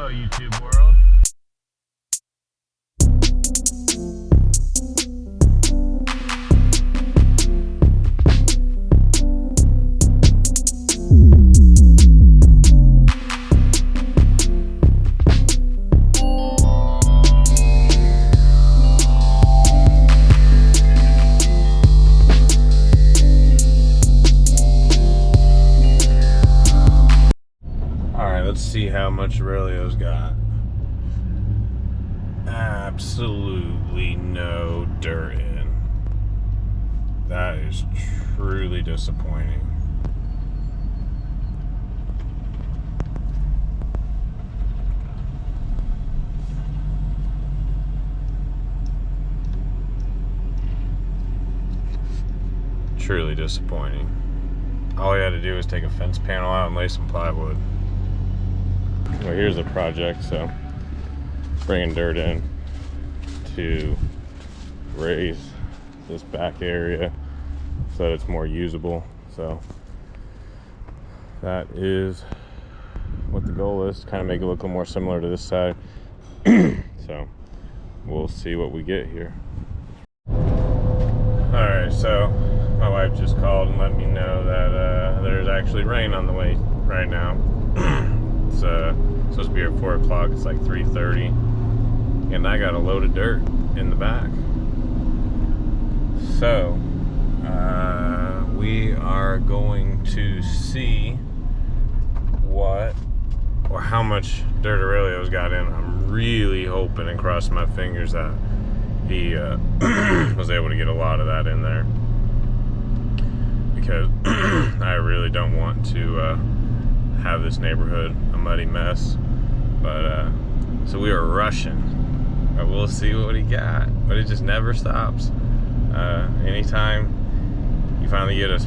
Hello, YouTube world. Let's see how much Aurelio's got. Absolutely no dirt in. That is truly disappointing. Truly disappointing. All he had to do was take a fence panel out and lay some plywood. Well, here's the project. So bringing dirt in to raise this back area so that it's more usable. So that is what the goal is, to kind of make it look a little more similar to this side. So we'll see what we get here. All right, so my wife just called and let me know that there's actually rain on the way right now. It's supposed to be at 4 o'clock. It's like 3:30, and I got a load of dirt in the back. So we are going to see what or how much dirt Aurelio's got in. I'm really hoping and crossing my fingers that he was able to get a lot of that in there, because I really don't want to have this neighborhood a muddy mess. But so we are rushing, but we'll see what he got. But it just never stops. Anytime you finally get a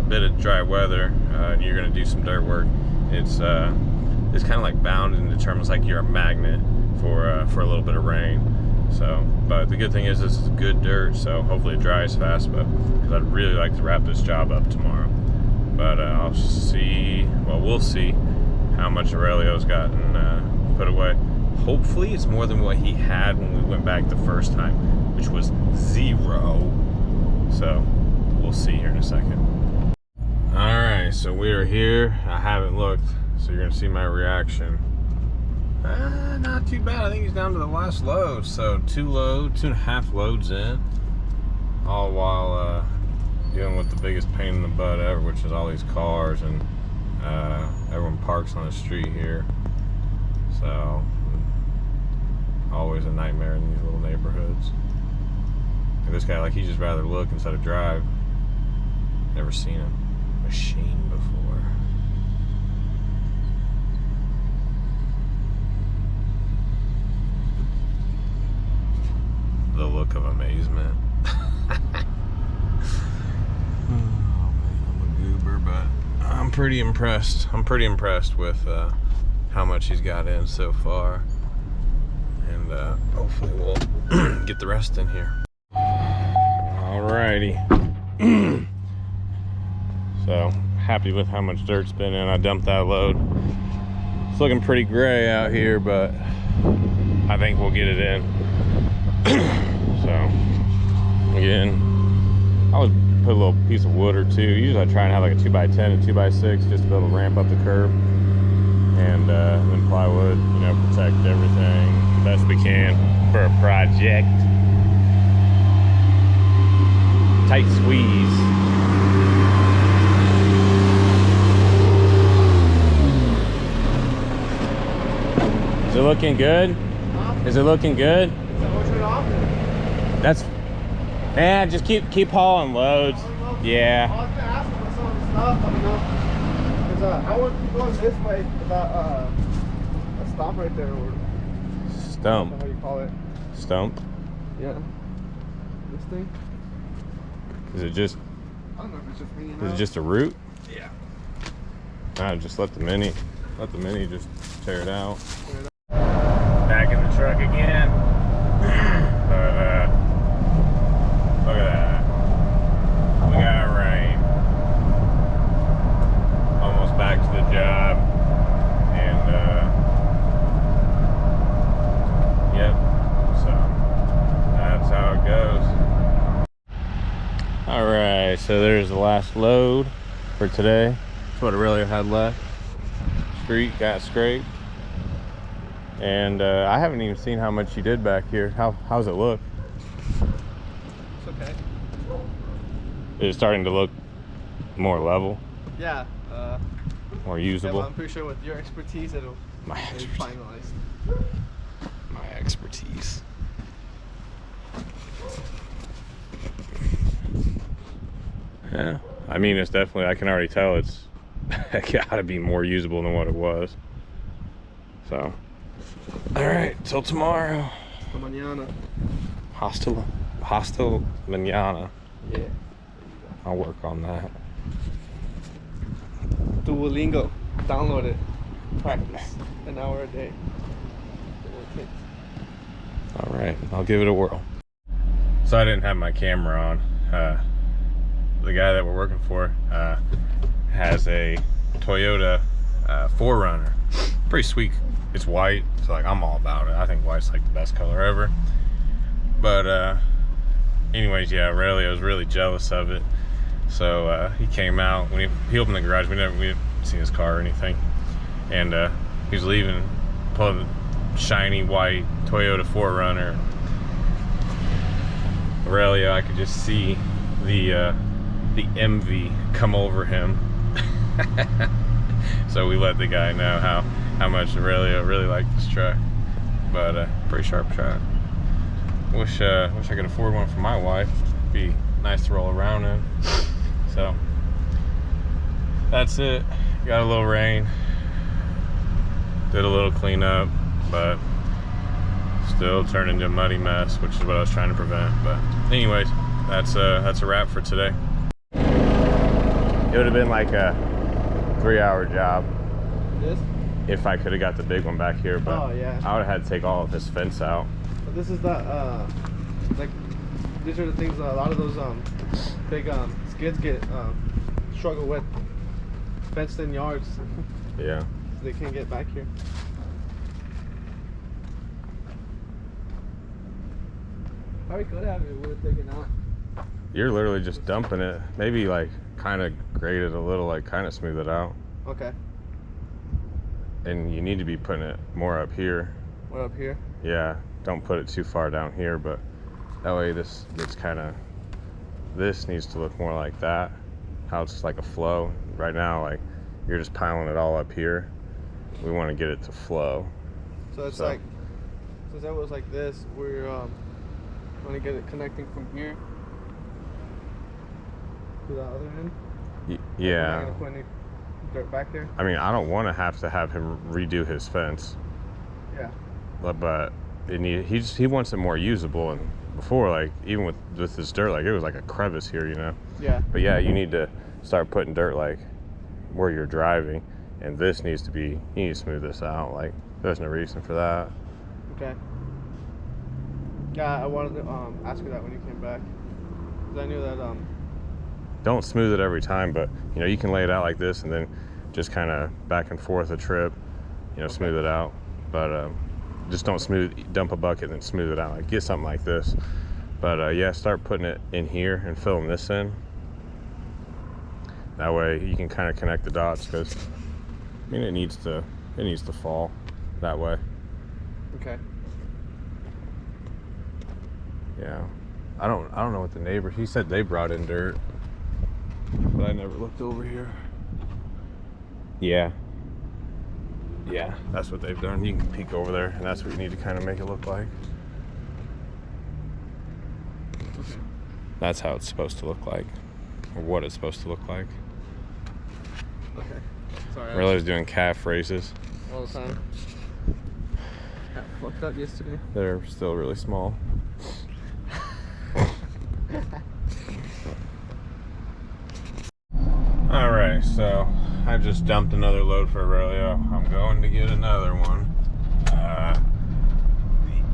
bit of dry weather and you're gonna do some dirt work, it's kind of like bound and determined. It's like you're a magnet for a little bit of rain. So, but the good thing is this is good dirt, so hopefully it dries fast. But because I'd really like to wrap this job up tomorrow. But I'll see. Well, we'll see how much Aurelio's gotten put away. Hopefully, it's more than what he had when we went back the first time, which was 0. So we'll see here in a second. All right, so we are here. I haven't looked, so you're gonna see my reaction. Not too bad. I think he's down to the last load. So 2.5 loads in, all while dealing with the biggest pain in the butt ever, which is all these cars, and everyone parks on the street here. So always a nightmare in these little neighborhoods. And this guy, like, he'd just rather look instead of drive. Never seen a machine before. The look of amazement. But I'm pretty impressed. I'm pretty impressed with how much he's got in so far, and hopefully we'll get the rest in here. Alrighty. So happy with how much dirt's been in. I dumped that load. It's looking pretty gray out here, but I think we'll get it in. So again, I was put a little piece of wood or two. Usually I try and have like a 2x10 and 2x6 just to be able to ramp up the curb, and then plywood, you know, protect everything best we can for a project. Tight squeeze. Is it looking good? Is it looking good? That's, just keep hauling loads. Yeah. I was gonna ask him for some of the stuff, let me know. Because I want to keep going this way without a stump right there. Or Stump. I don't know how you call it. Stump? Yeah. This thing? Is it just, I don't know if it's just hanging out. is it just a root? Yeah. Nah, just let the mini just tear it out. Back in the truck again. But look at that. We got rain. Almost back to the job, and so there's the last load for today. That's what Aurelio had left. Street got scraped. And I haven't even seen how much you did back here. How's it look? It's okay. Is it starting to look more level? Yeah. More Yeah, usable? well, I'm pretty sure with your expertise, it'll be finalized. My expertise. Yeah, I mean, it's definitely, I can already tell it's gotta be more usable than what it was. So, all right, till tomorrow. Hasta mañana. Hasta mañana. Yeah. I'll work on that. Duolingo. Download it. Practice an hour a day. All right, I'll give it a whirl. So I didn't have my camera on. The guy that we're working for has a Toyota 4Runner. Pretty sweet. It's white, so like I'm all about it. I think white's like the best color ever. But anyways, yeah, Aurelio was really jealous of it. So he came out when he opened the garage. We didn't see his car or anything, and he was leaving, pulled a shiny white Toyota 4Runner. Aurelio, I could just see the envy come over him. So we let the guy know how much Aurelio really liked this truck. But pretty sharp truck. Wish I could afford one for my wife. Be nice to roll around in. So that's it. Got a little rain. Did a little cleanup, but still turned into a muddy mess, which is what I was trying to prevent. But anyways, that's a wrap for today. It would have been like a 3-hour job. This? If I could have got the big one back here, but oh, yeah. I would have had to take all of his fence out. But this is the like these are the things that a lot of those big skids get struggle with. Fenced in yards. Yeah. So they can't get back here. Probably could have it. Would have taken out. You're literally just dumping it. Maybe like kind of grade it a little, like kind of smooth it out. Okay. And you need to be putting it more up here. What up here? Yeah. Don't put it too far down here, but that way this gets kind of. This needs to look more like that. How it's like a flow. Right now, like you're just piling it all up here. We want to get it to flow. So it's like, since that was like this, we're want to get it connecting from here to the other end. Yeah. Not gonna put any dirt back there. I mean, I don't want to have him redo his fence. Yeah. But he wants it more usable, and before, like even with this dirt, like it was like a crevice here, you know. Yeah. But yeah, you need to start putting dirt like where you're driving, and this needs to be. You need to smooth this out. Like there's no reason for that. Okay. Yeah, I wanted to ask you that when you came back, because I knew that Don't smooth it every time, but you know you can lay it out like this, and then just kind of back and forth a trip, you know, smooth it out. But just don't dump a bucket and then smooth it out. Like get something like this. But yeah, start putting it in here and filling this in. That way you can kind of connect the dots, because I mean it needs to fall that way. okay. Yeah, I don't know what the neighbor. He said they brought in dirt, but I never looked over here. Yeah, that's what they've done. You can peek over there, and that's what you need to kind of make it look like. Okay. That's how it's supposed to look like, or what it's supposed to look like. Okay. Sorry. Really was doing calf races. All the time. Got fucked up yesterday. They're still really small. Alright, so I just dumped another load for Aurelio. I'm going to get another one. The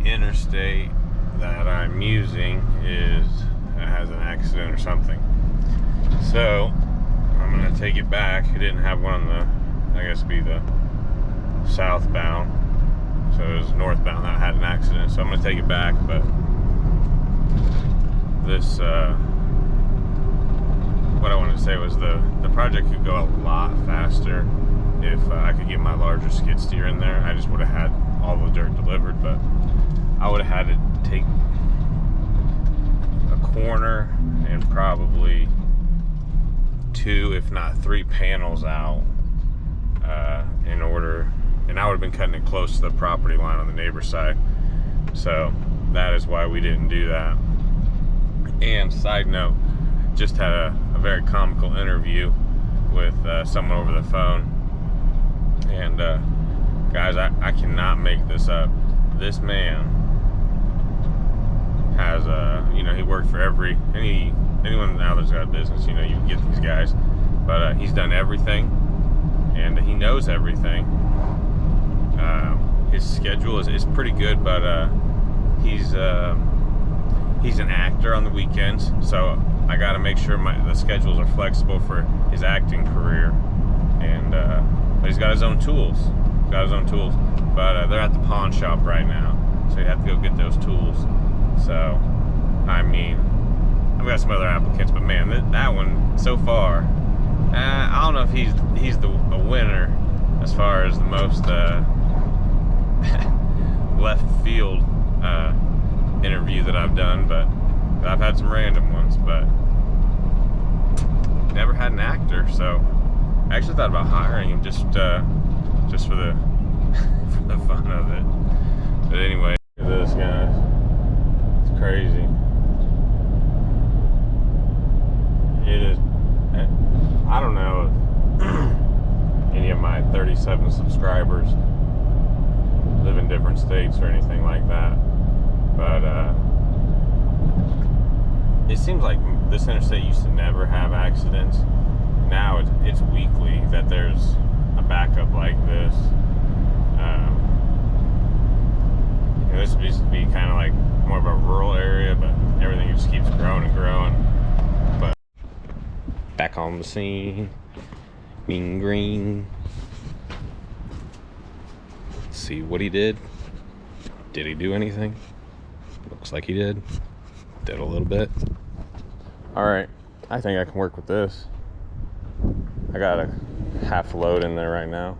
interstate that I'm using has an accident or something. So I'm gonna take it back. It didn't have one on the, I guess it'd be the southbound. So it was northbound that had an accident. So I'm gonna take it back, but this what I wanted to say was the project could go a lot faster if I could get my larger skid steer in there. I just would have had all the dirt delivered, but I would have had to take a corner and probably 2, if not 3 panels out in order, and I would have been cutting it close to the property line on the neighbor's side. So that is why we didn't do that. And side note, just had a very comical interview with someone over the phone. And guys, I cannot make this up. This man has he worked for anyone now that's got a business, you get these guys, but he's done everything and he knows everything. His schedule is pretty good, but he's an actor on the weekends, so I got to make sure the schedules are flexible for his acting career. And but he's got his own tools. But they're at the pawn shop right now, so you have to go get those tools. So, I mean, I've got some other applicants, but man, that one so far, I don't know if he's the winner as far as the most left field interview that I've done, but I've had some random ones, but never had an actor. So I actually thought about hiring him just for the for the fun of it. But anyway, look at this, guys. It's crazy. It is. I don't know if any of my 37 subscribers live in different states or anything like that, but it seems like this interstate used to never have accidents. Now it's weekly that there's a backup like this. This used to be kind of like more of a rural area, but everything just keeps growing and growing. But back on the scene, Mean Green. Let's see what he did. Did he do anything? Looks like he did. Did a little bit. All right, I think I can work with this. I got a half load in there right now.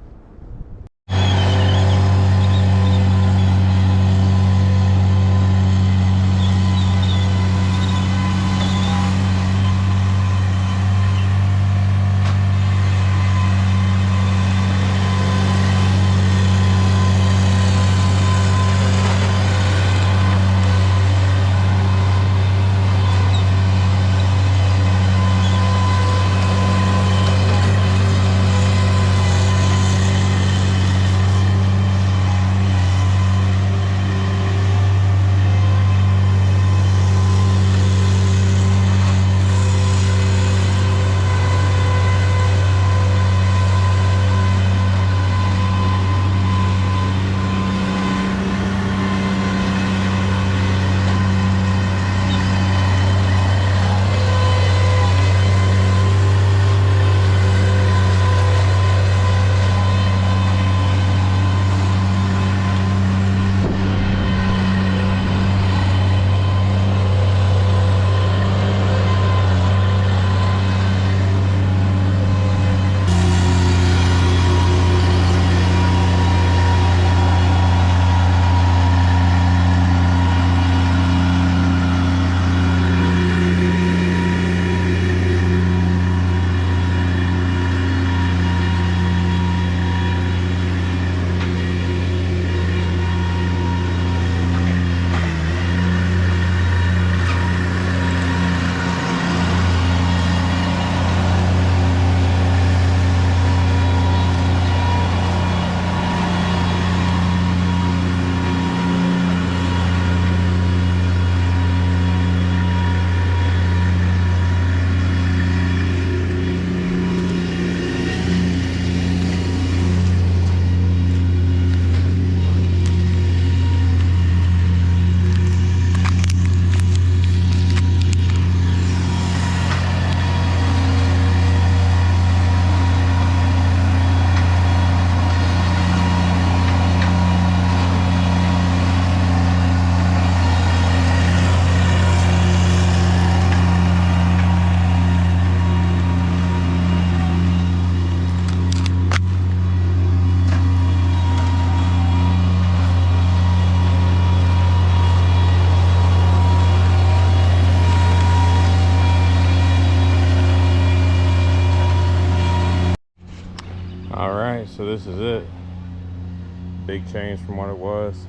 big change from what it was.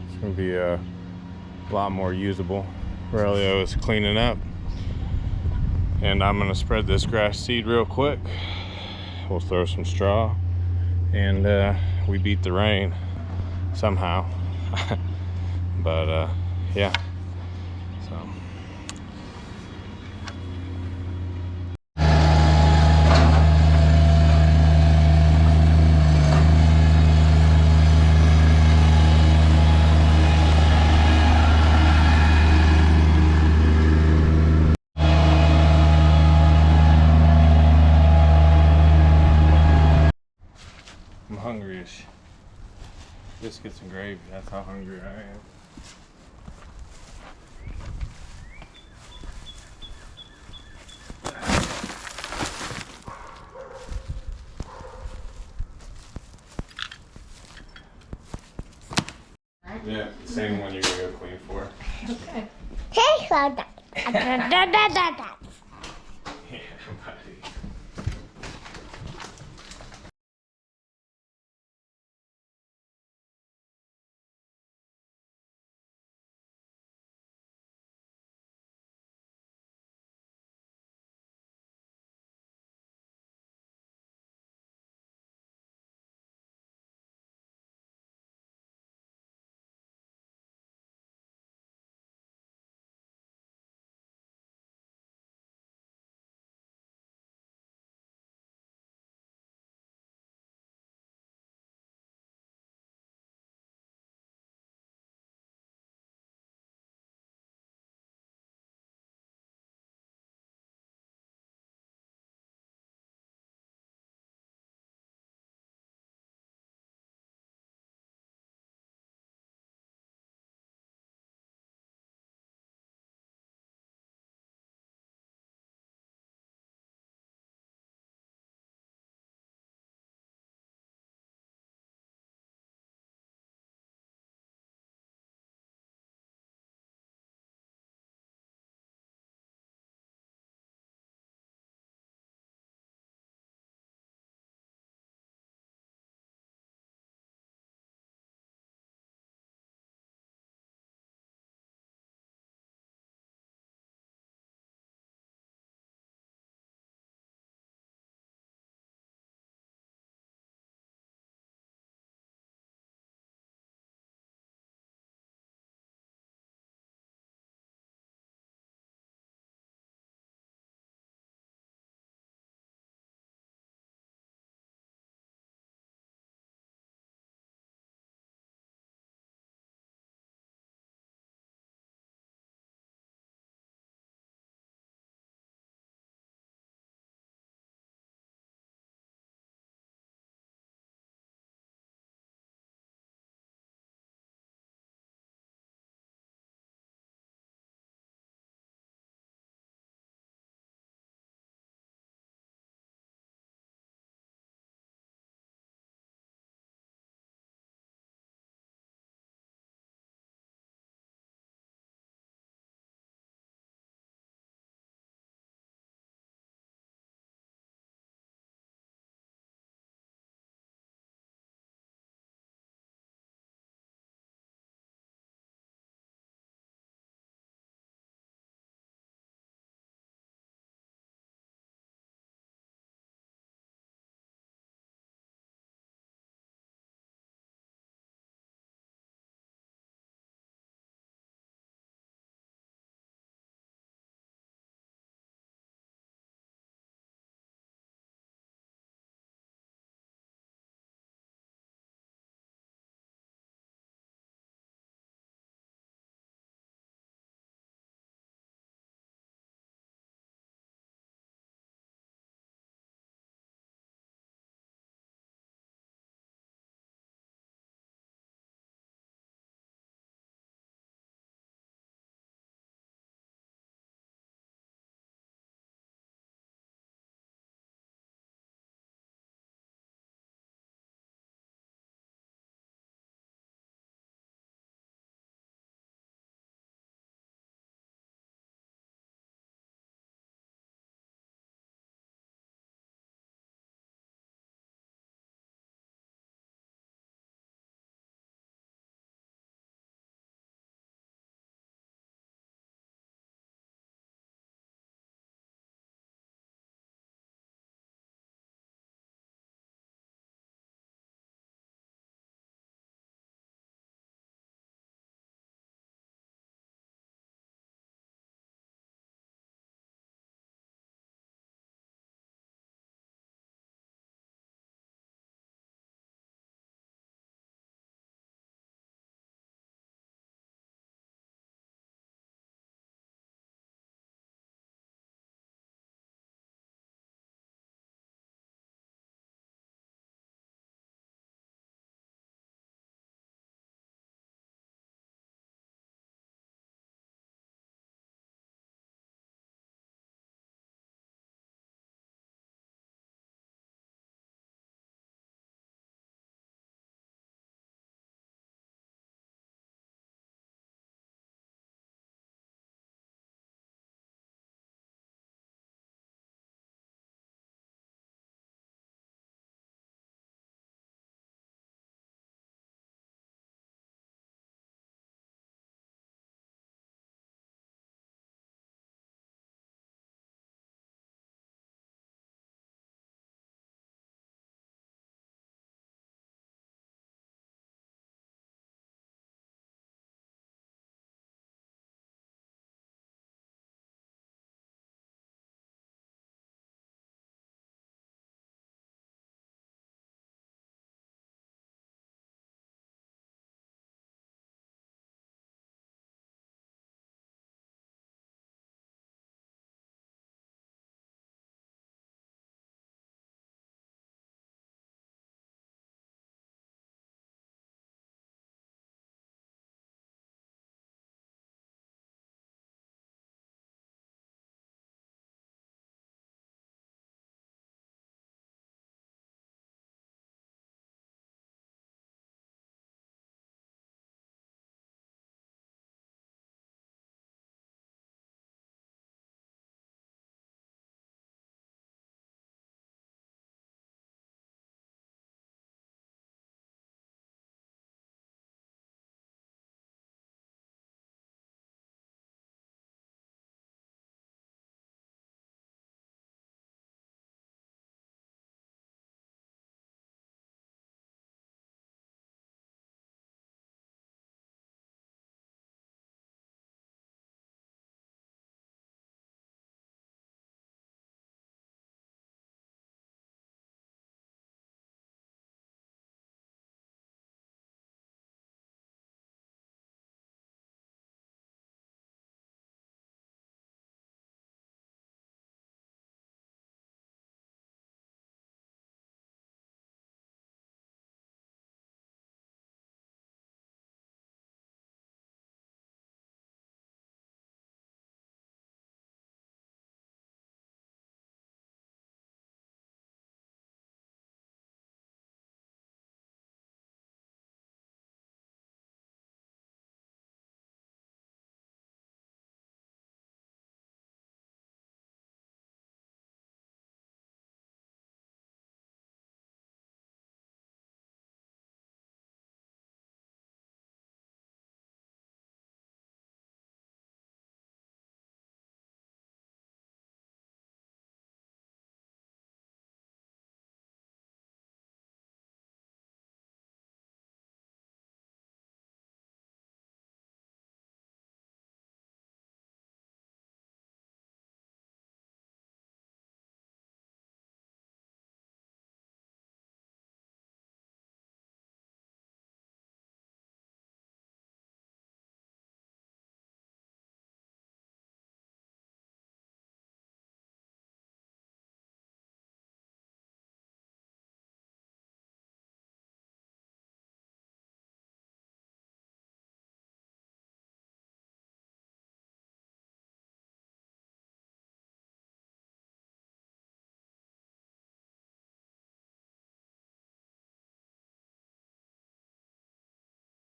It's gonna be a lot more usable. Aurelio is cleaning up, and I'm gonna spread this grass seed real quick. We'll throw some straw, and we beat the rain somehow. But yeah, so. I'm hungry-ish. Biscuits and gravy, that's how hungry I am. Yeah, same one you're gonna go clean for. Okay.